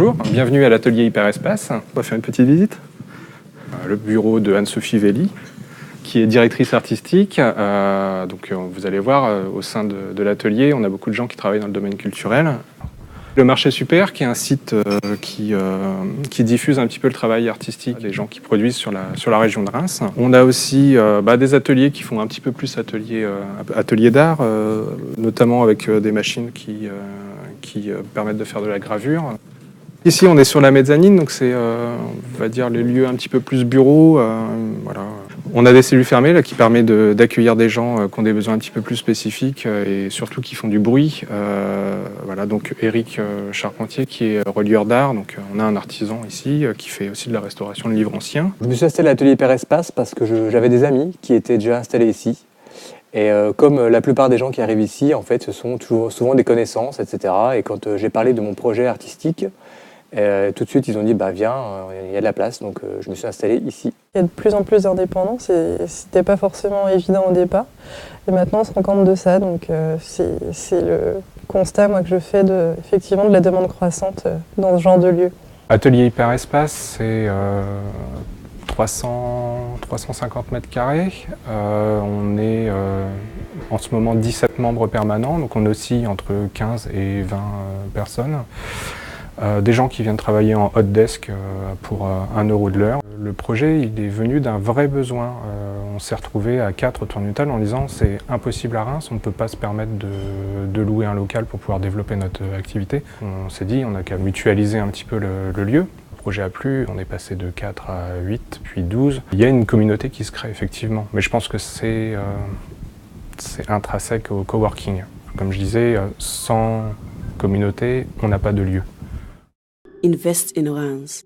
Bonjour, bienvenue à l'atelier Hyperespace. On va faire une petite visite. Le bureau de Anne-Sophie Velli, qui est directrice artistique. Vous allez voir, au sein de l'atelier, on a beaucoup de gens qui travaillent dans le domaine culturel. Le Marché Super, qui est un site qui diffuse un petit peu le travail artistique des gens qui produisent sur la région de Reims. On a aussi des ateliers qui font un petit peu plus atelier d'art, notamment avec des machines qui permettent de faire de la gravure. Ici, on est sur la mezzanine, donc c'est, on va dire, les lieux un petit peu plus bureaux. Voilà. On a des cellules fermées là, qui permettent d'accueillir des gens qui ont des besoins un petit peu plus spécifiques et surtout qui font du bruit. Voilà, donc Éric Charpentier, qui est relieur d'art. Donc, on a un artisan ici qui fait aussi de la restauration de livres anciens. Je me suis installé à l'atelier Hyperespace parce que j'avais des amis qui étaient déjà installés ici. Et comme la plupart des gens qui arrivent ici, en fait, ce sont souvent des connaissances, etc. Et quand j'ai parlé de mon projet artistique, tout de suite, ils ont dit viens, il y a de la place, donc je me suis installé ici. Il y a de plus en plus d'indépendance et c'était pas forcément évident au départ. Et maintenant, on se rend compte de ça, donc c'est le constat que je fais effectivement de la demande croissante dans ce genre de lieu. Atelier Hyperespace, c'est 350 mètres carrés. On est en ce moment 17 membres permanents, donc on oscille entre 15 et 20 personnes. Des gens qui viennent travailler en hot desk pour 1 € de l'heure. Le projet, il est venu d'un vrai besoin. On s'est retrouvé à 4 autour d'une table en disant c'est impossible à Reims, on ne peut pas se permettre de louer un local pour pouvoir développer notre activité. On s'est dit on n'a qu'à mutualiser un petit peu le lieu. Le projet a plu, on est passé de 4 à 8, puis 12. Il y a une communauté qui se crée effectivement, mais je pense que c'est intrinsèque au coworking. Comme je disais, sans communauté, on n'a pas de lieu. Invest in Reims.